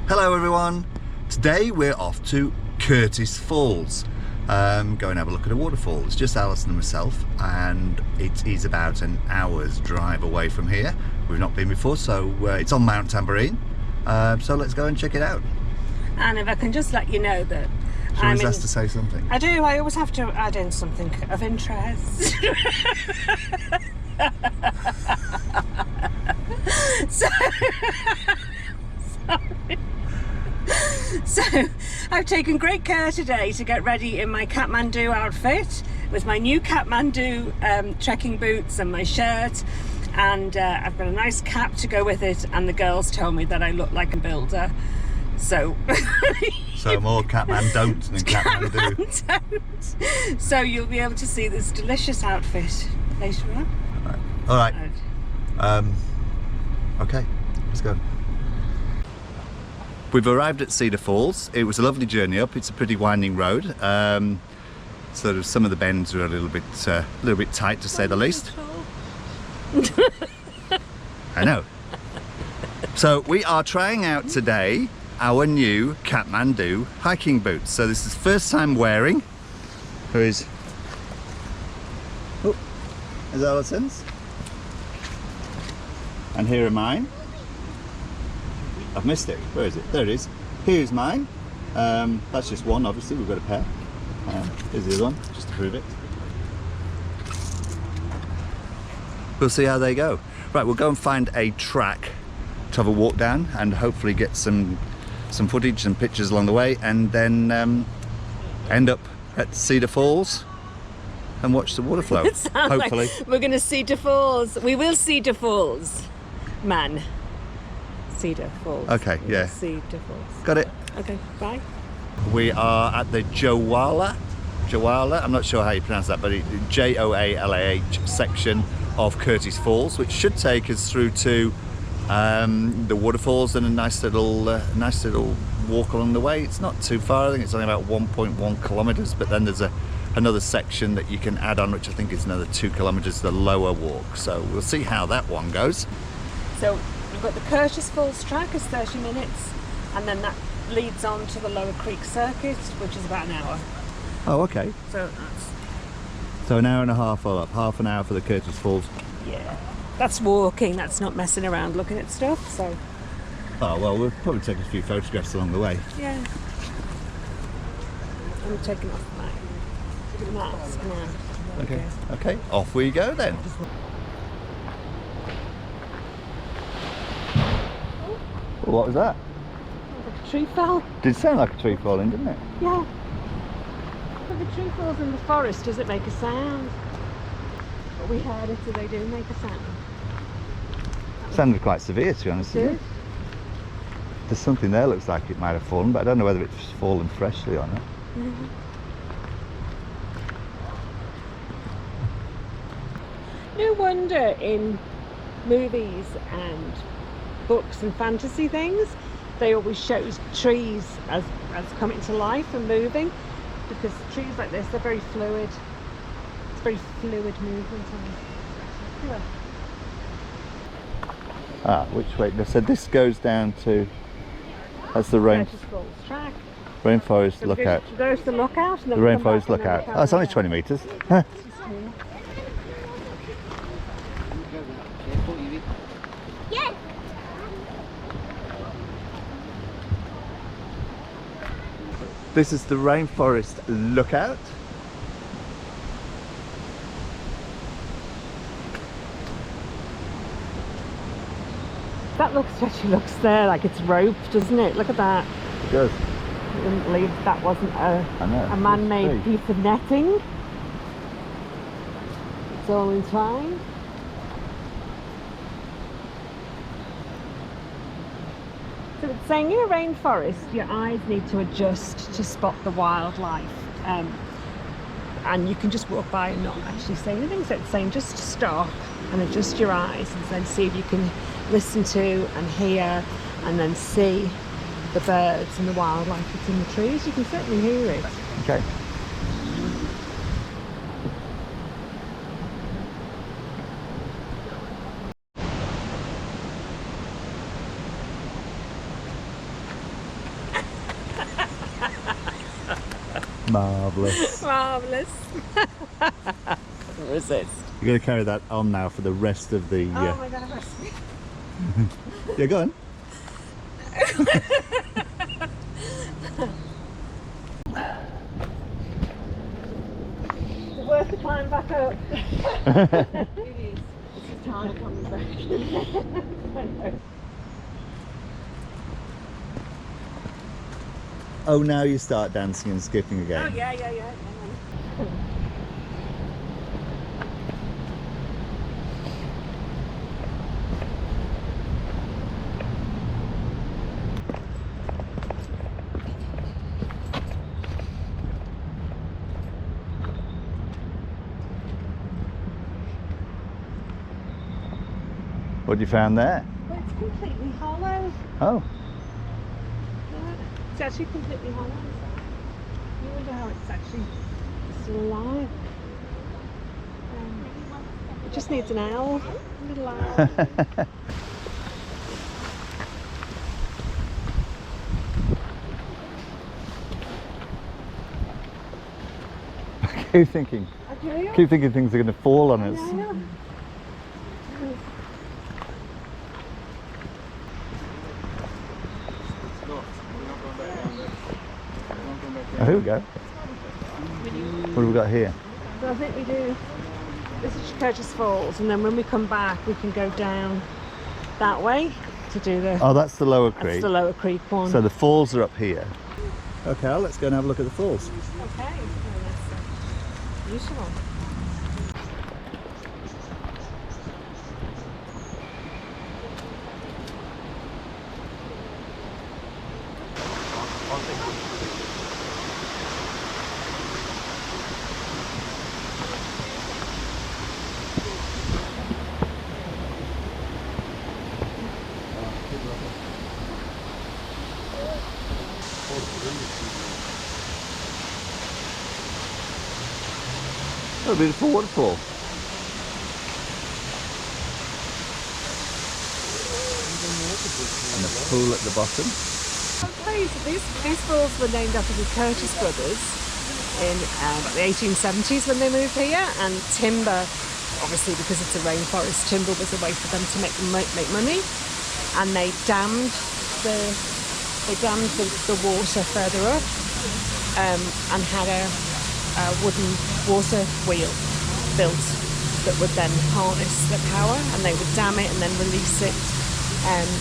Hello everyone, today we're off to Curtis Falls. Go and have a look at a waterfall. It's just Alison and myself, and it is about an hour's drive away from here. We've not been before, so it's on Mount Tambourine. So let's go and check it out. And if I can just let you know that She always has to say something. I do, I always have to add in something of interest. So I've taken great care today to get ready in my Kathmandu outfit with my new Kathmandu trekking boots and my shirt, and I've got a nice cap to go with it, and the girls told me that I look like a builder, so so more Kathmandu than Kathmandu. So you'll be able to see this delicious outfit later on. All right. Okay, let's go. We've arrived at Cedar Falls. It was a lovely journey up. It's a pretty winding road. Sort of some of the bends are a little bit tight, to say the least. I know. So we are trying out today our new Kathmandu hiking boots. So this is first time wearing. Who is? Oh, is Alison's? And here are mine. I've missed it. Where is it? There it is. Here's mine. That's just one, obviously. We've got a pair. Here's the other one, just to prove it. We'll see how they go. Right, we'll go and find a track to have a walk down and hopefully get some footage and pictures along the way, and then end up at Cedar Falls and watch the water flow. Hopefully. Like we're going to Cedar Falls. We will Cedar Falls, man. Cedar Falls. Okay, yeah. Cedar Falls. Got it. Okay, bye. We are at the Joala, I'm not sure how you pronounce that, but Joalah section of Curtis Falls, which should take us through to the waterfalls and a nice little walk along the way. It's not too far. I think it's only about 1.1 kilometers, but then there's another section that you can add on, which I think is another 2 kilometers, the lower walk. So we'll see how that one goes. So we've got the Curtis Falls track is 30 minutes, and then that leads on to the Lower Creek Circuit, which is about an hour. Oh, okay. So an hour and a half all up, half an hour for the Curtis Falls. Yeah, that's walking, that's not messing around looking at stuff, so. Oh, well, we'll probably take a few photographs along the way. Yeah. I'm taking off my mask now. Okay, off we go then. Well, what was that? The tree fell. Did sound like a tree falling, didn't it? Yeah. When the tree falls in the forest, does it make a sound? But we heard it, so they do make a sound. Sounded quite severe, to be honest with you. There's something there looks like it might have fallen, but I don't know whether it's fallen freshly or not. Mm-hmm. No wonder in movies and books and fantasy things they always show trees as coming to life and moving, because trees like this, they're very fluid. It's very fluid movement. Yeah. Ah, which way? So this goes down to, that's the track. Rainforest So Lookout. There's the lookout. And The Rainforest Lookout. Oh, it's only 20 metres. Yes. This is the Rainforest Lookout. That actually looks there like it's roped, doesn't it? Look at that. It does. I didn't believe that wasn't a man-made piece of netting. It's all entwined. So it's saying in a rainforest, your eyes need to adjust to spot the wildlife. And you can just walk by and not actually say anything. So it's saying just stop and adjust your eyes and then see if you can listen to and hear and then see the birds and the wildlife that's in the trees. You can certainly hear it. Okay. Marvellous. Marvellous. Couldn't resist. You're going to carry that on now for the rest of the... Oh my god, I'm rusty. Yeah, go on. It's worth the climb back up. It is. It's time coming back. Oh, now you start dancing and skipping again. Oh yeah. What you found there? Well, it's completely hollow. Oh, Yeah. It's actually completely hollow. You wonder how it's actually still alive. It just needs an owl. A little owl. keep thinking things are going to fall on us. Yeah. Oh, here we go. What have we got here? So I think we do. This is Curtis Falls, and then when we come back, we can go down that way to do the. Oh, that's the lower That's creek. the Lower Creek one. So the falls are up here. Okay, well, let's go and have a look at the falls. Okay. Well, that's useful. Oh, a beautiful waterfall. And a pool at the bottom. Okay, so these falls were named after the Curtis brothers in the 1870s when they moved here, and timber, obviously because it's a rainforest, timber was a way for them to make money, and they dammed the water further up, and had a wooden water wheel built that would then harness the power, and they would dam it and then release it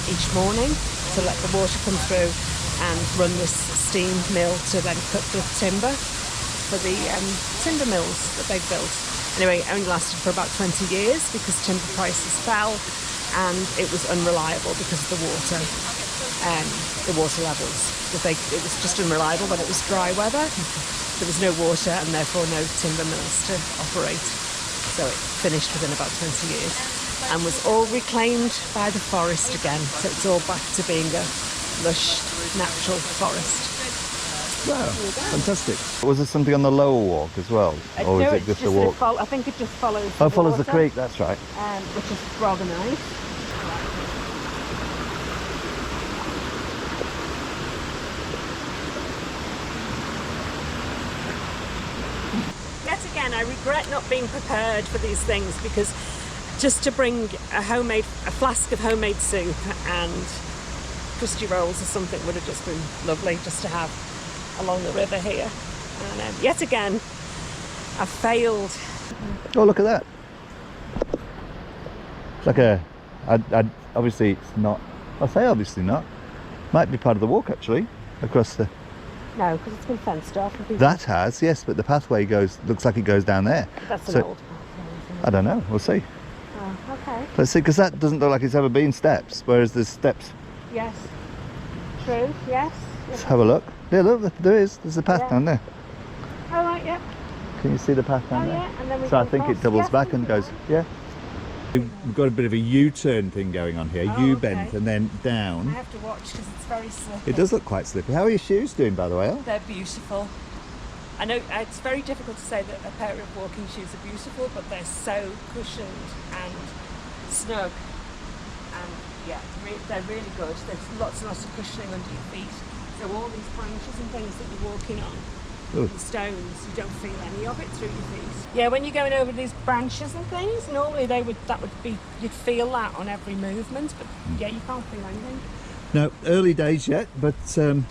each morning to let the water come through and run this steam mill to then cut the timber for the timber mills that they've built. Anyway, it only lasted for about 20 years because timber prices fell and it was unreliable because of the water levels. It was just unreliable when it was dry weather. There was no water and therefore no timber mills to operate. So it finished within about 20 years and was all reclaimed by the forest again. So it's all back to being a lush, natural forest. Wow, fantastic. Was there something on the lower walk as well? Or No, is it it's just a that walk? I think it just follows Oh, it follows the water, creek, that's right. which is rather nice. Yet again, I regret not being prepared for these things, because just to bring a flask of homemade soup and crusty rolls or something would have just been lovely just to have along the river here. And yet again, I failed. Oh, look at that. It's like obviously it's not, I'll say obviously not. Might be part of the walk actually, across the... No, because it's been fenced off. That has, yes, but the pathway looks like it goes down there. That's So- an old pathway, isn't it? I don't know, we'll see. Oh, okay. Let's see, because that doesn't look like it's ever been steps, whereas there's steps. Yes. True, yes. Let's have a look. Yeah, look, there's a path Yeah. down there. Oh, right, yeah. Can you see the path down Oh, there? yeah, and then we So I go think it across. doubles Yeah. back and goes, yeah. We've got a bit of a U-turn thing going on here, Oh, U-bend okay. and then I down. have to watch because it's very slippery. It does look quite slippery. How are your shoes doing, by the way? Elle? They're beautiful. I know it's very difficult to say that a pair of walking shoes are beautiful, but they're so cushioned and snug. And yeah, they're really good. There's lots and lots of cushioning under your feet. So all these branches and things that you're walking on Ooh. the stones. You don't feel any of it through your feet. Yeah, when you're going over these branches and things, normally you'd feel that on every movement, but yeah, you can't feel anything. No, early days yet, but I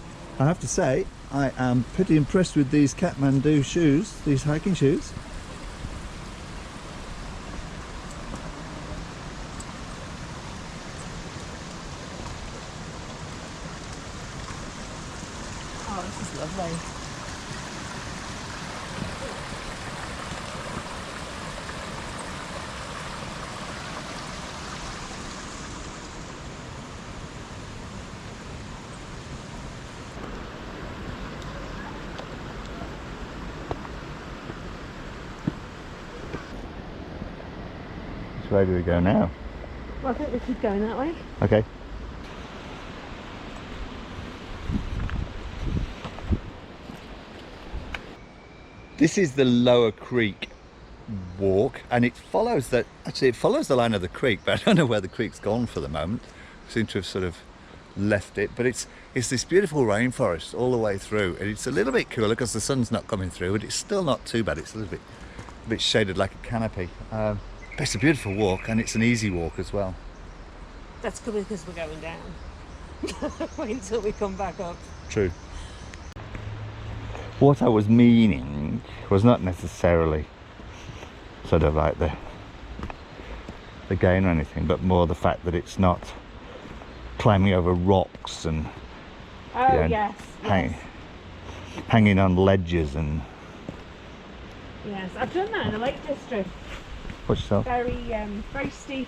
have to say I am pretty impressed with these Kathmandu shoes, these hiking shoes. Oh, this is lovely. Which way do we go now? Well, I think we keep going that way. Okay. This is the Lower Creek walk, and it follows the line of the creek, but I don't know where the creek's gone for the moment. Seem to have sort of left it, but it's this beautiful rainforest all the way through, and it's a little bit cooler because the sun's not coming through, but it's still not too bad. It's a little bit shaded like a canopy. But it's a beautiful walk, and it's an easy walk as well. That's good because we're going down. Wait until we come back up. True. What I was meaning was not necessarily sort of like the gain or anything, but more the fact that it's not climbing over rocks and Yes. hanging on ledges and. Yes, I've done that in the Lake District. Watch yourself. Very steep,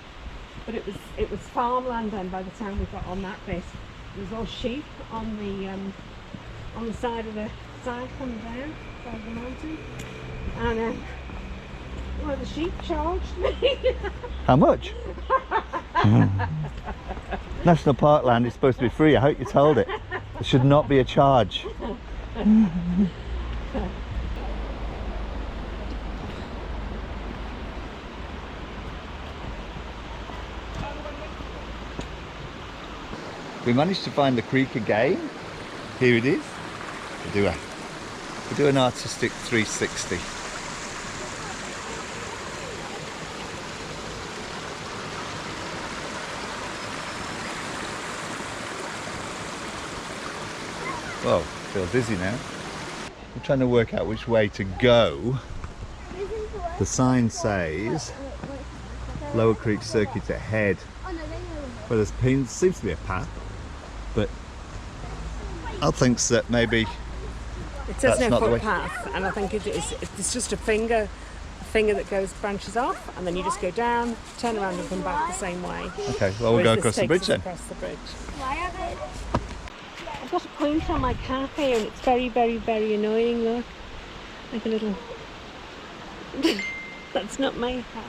but it was farmland then by the time we got on that bit. There was all sheep on the side of the side coming down, side of the mountain, and one of the sheep charged me. How much? National Park land is supposed to be free. I hope you told it. There should not be a charge. We managed to find the creek again. Here it is. We do an artistic 360. Whoa, I feel dizzy now. I'm trying to work out which way to go. The sign says Lower Creek Circuit ahead. Well, there seems to be a path, but I think that maybe It says that's no not the way. footpath, and I think it's just a finger that branches off, and then you just go down, turn around, and come back the same way. Okay, well we'll go across the bridge then. Across the bridge. I've got a point on my cap here, and it's very, very, very annoying. Look, like a little. That's not my hat.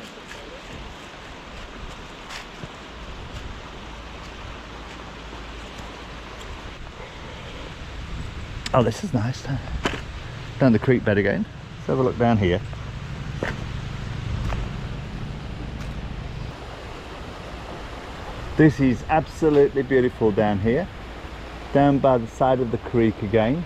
Oh, this is nice. Down the creek bed again. Let's have a look down here. This is absolutely beautiful down here. Down by the side of the creek again.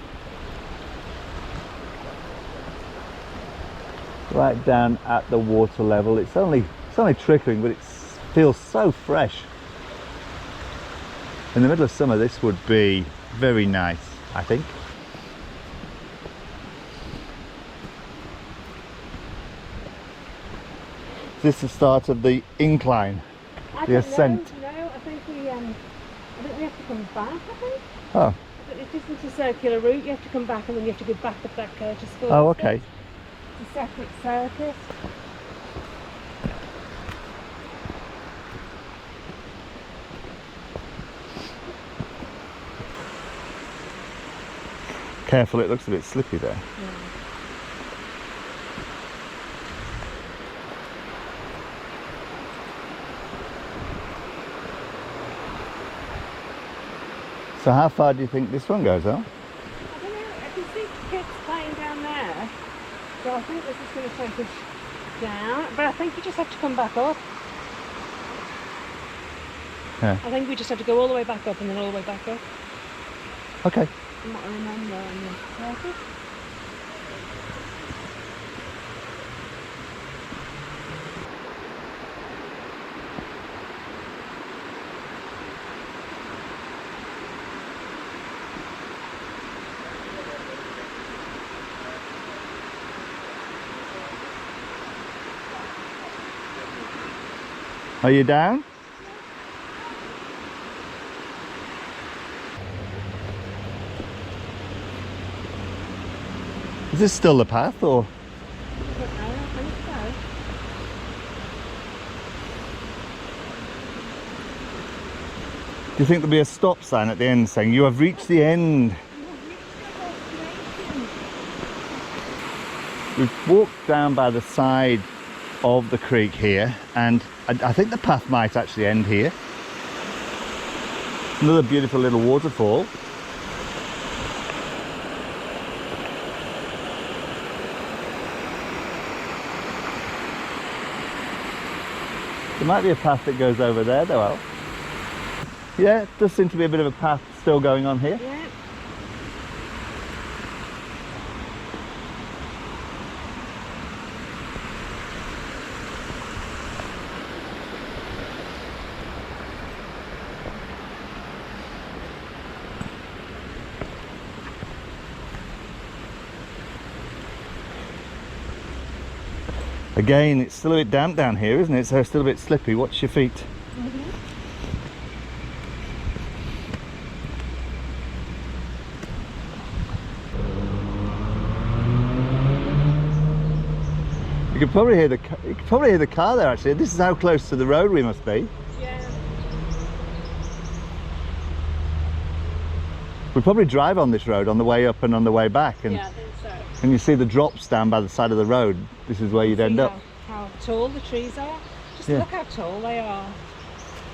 Right down at the water level. It's only trickling, but it feels so fresh. In the middle of summer, this would be very nice, I think. This is the start of the incline, the ascent. No, I think we have to come back. I think. Oh. It isn't a circular route. You have to come back, and then you have to go back up that Curtis School. Oh, okay. It's a separate circuit. Careful, it looks a bit slippy there. Yeah. So how far do you think this one goes, Al? I don't know. I can see kids playing down there. So I think this is going to take us down. But I think you just have to come back up. Yeah. I think we just have to go all the way back up and then all the way back up. Okay. From what I remember on the circuit. Are you down? Is this still the path, or? Do you think there'll be a stop sign at the end saying you have reached the end? We've walked down by the side of the creek here, and I think the path might actually end here. Another beautiful little waterfall. There might be a path that goes over there though, Al. Yeah, it does seem to be a bit of a path still going on here. Yeah. Again, it's still a bit damp down here, isn't it? So it's still a bit slippy. Watch your feet. You could probably hear the car there. Actually, this is how close to the road we must be. Yeah. We probably drive on this road on the way up and on the way back, and Yeah, I think so. and you see the drops down by the side of the road. This is where you'd end See up. how tall the trees are. Just Yeah. look how tall they are.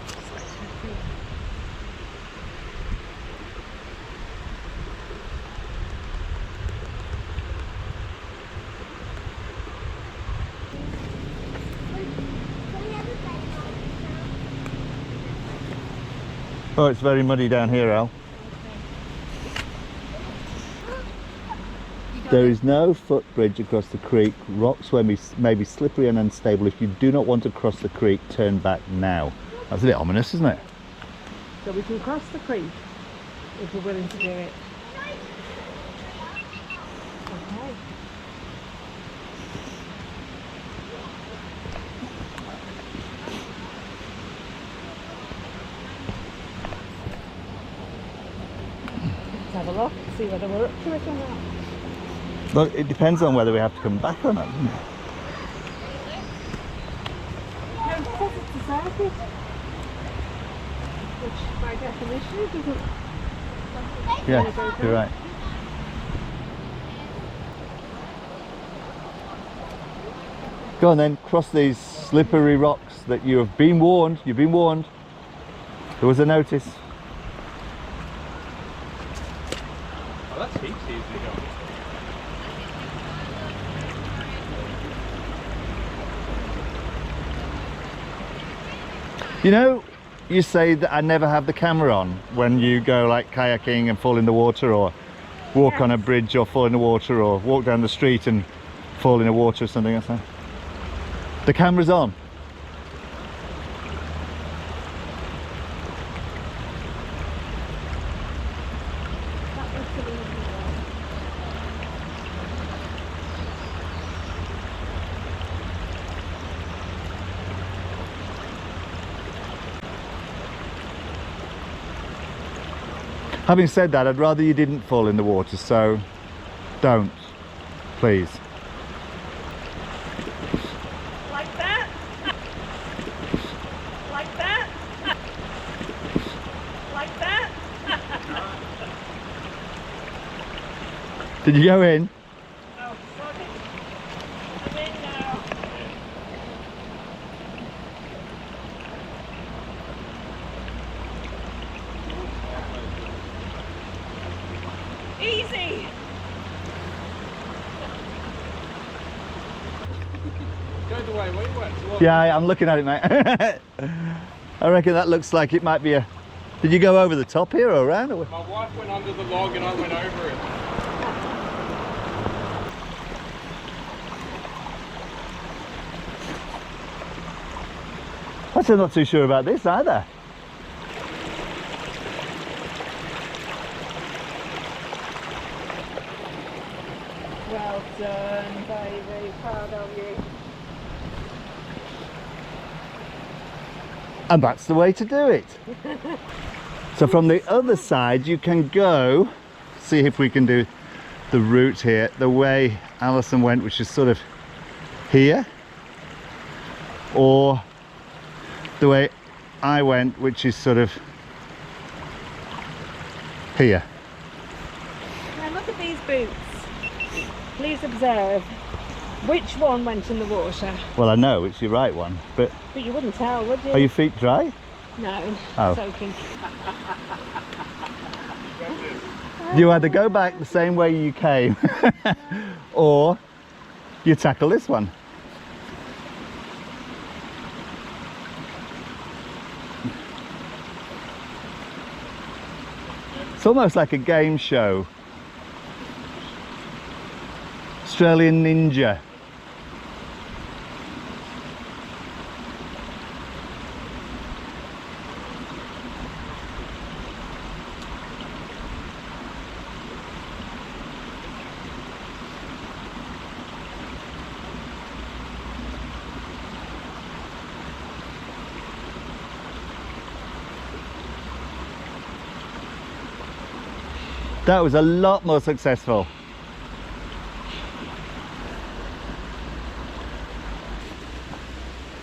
Spectacular. Oh, it's very muddy down here, Al. There is no footbridge across the creek. Rocks may be slippery and unstable. If you do not want to cross the creek, turn back now. That's a bit ominous, isn't it? So we can cross the creek if we're willing to do it. Okay. Let's have a look, see whether we're up to it or not. Look, it depends on whether we have to come back or not, doesn't it? No, it says it's a circuit, which by definition doesn't. Yeah, you're right. Go on then, cross these slippery rocks that you have been warned. You've been warned. There was a notice. Oh, that's heaps easy going. You know, you say that I never have the camera on when you go like kayaking and fall in the water, or walk on a bridge or fall in the water, or walk down the street and fall in the water or something like that. The camera's on. Having said that, I'd rather you didn't fall in the water, so don't, please. Like that? Like that? Like that? Did you go in? Oh, sorry. I'm in now. Easy! Go the way we went. Look. Yeah, I'm looking at it, mate. I reckon that looks like it might be a... Did you go over the top here or around? Or... My wife went under the log and I went over it. still not too sure about this either. Well done, baby. Proud of you. And that's the way to do it. So from the other side you can go, see if we can do the route here, the way Alison went, which is sort of here, or the way I went, which is sort of here. Now look at these boots. Please observe which one went in the water. Well, I know it's your right one, but you wouldn't tell, would you? are your feet dry? No, Oh. soaking. You either go back the same way you came or you tackle this one. It's almost like a game show. Australian Ninja. That was a lot more successful.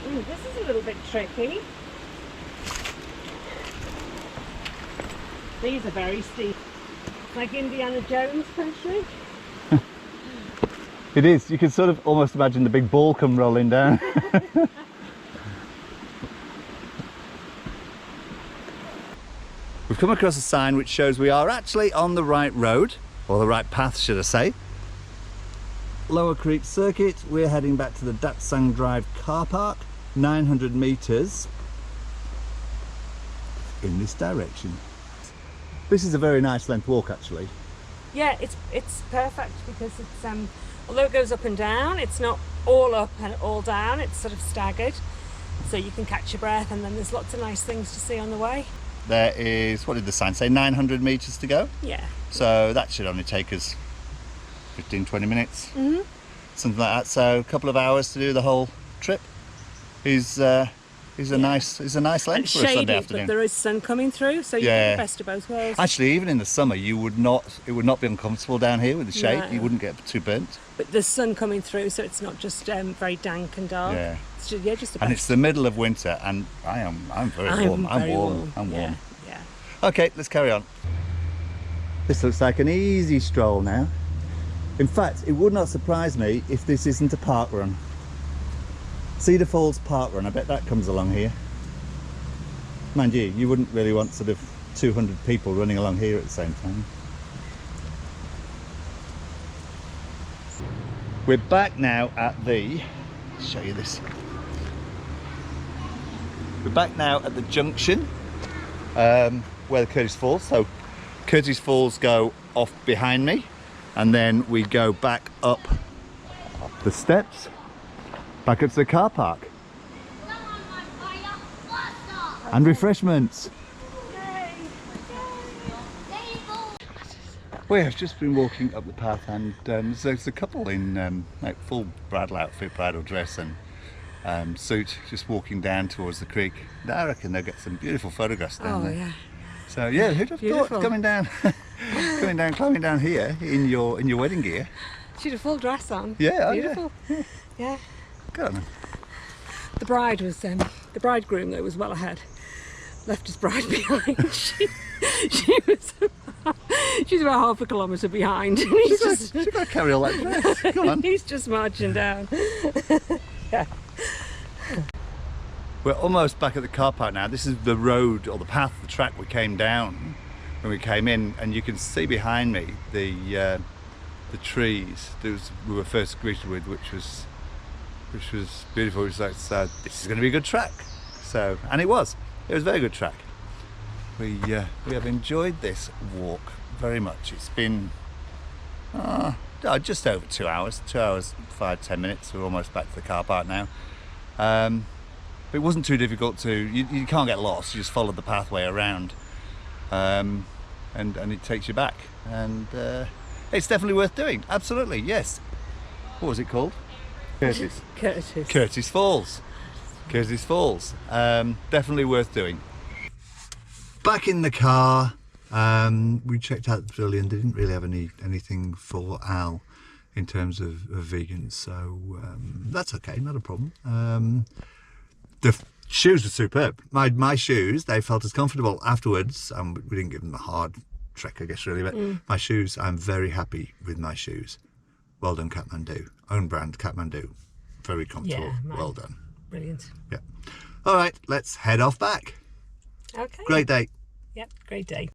Ooh, this is a little bit tricky. These are very steep. It's like Indiana Jones country. It is. You can sort of almost imagine the big ball come rolling down. We've come across a sign which shows we are actually on the right road, or the right path should I say. Lower Creek Circuit, we're heading back to the Datsang Drive car park, 900 metres in this direction. This is a very nice length walk actually. Yeah, it's perfect because it's although it goes up and down, it's not all up and all down, it's sort of staggered. So you can catch your breath, and then there's lots of nice things to see on the way. There is, what did the sign say, 900 metres to go? Yeah. So that should only take us 15-20 minutes, something like that. So a couple of hours to do the whole trip is a nice length for a Sunday Shady, afternoon. but there is sun coming through, so you get the best of both worlds. Actually, even in the summer, it would not be uncomfortable down here with the shade. No. You wouldn't get too burnt. But there's sun coming through, so it's not just very dank and dark. Yeah. It's just, just the best. And it's the middle of winter, and I'm very warm. I'm warm. Yeah. Okay, let's carry on. This looks like an easy stroll now. In fact, it would not surprise me if this isn't a park run. Cedar Falls Park Run, I bet that comes along here. Mind you, you wouldn't really want sort of 200 people running along here at the same time. We're back now at the, let's show you this. We're back now at the junction where the Curtis Falls. So Curtis Falls go off behind me, and then we go back up the steps, back up to the car park. And refreshments. We have just been walking up the path, and there's a couple in like full bridal outfit, bridal dress and suit, just walking down towards the creek. I reckon they'll get some beautiful photographs down there. Yeah. So yeah, who'd have thought coming down, climbing down here in your wedding gear? She had a full dress on. Yeah, beautiful. Oh, Yeah. Go on. The bride was the bridegroom though was well ahead. Left his bride behind. She's about half a kilometre behind. And She's got to carry all that dress. Come on. He's just marching down. Yeah. We're almost back at the car park now. This is the road, or the path, the track we came down when we came in, and you can see behind me the trees we were first greeted with, which was beautiful. It was like, this is going to be a good track. So, and it was a very good track. We have enjoyed this walk very much. It's been just over 2 hours, 2 hours 5-10 minutes. We're almost back to the car park now. But it wasn't too difficult to. You can't get lost. You just follow the pathway around, and it takes you back. And it's definitely worth doing. Absolutely, yes. What was it called? Curtis. Curtis Falls. Curtis Falls. Definitely worth doing. Back in the car, we checked out the pavilion. They didn't really have anything for Al in terms of vegans, so that's okay, not a problem. The shoes were superb. My shoes, they felt as comfortable afterwards. We didn't give them the hard trek, I guess, really, but my shoes, I'm very happy with my shoes. Well done, Kathmandu. Own brand, Kathmandu. Very comfortable. Yeah, well done. Brilliant. Yeah. All right, let's head off back. Okay. Great day. Yep, great day.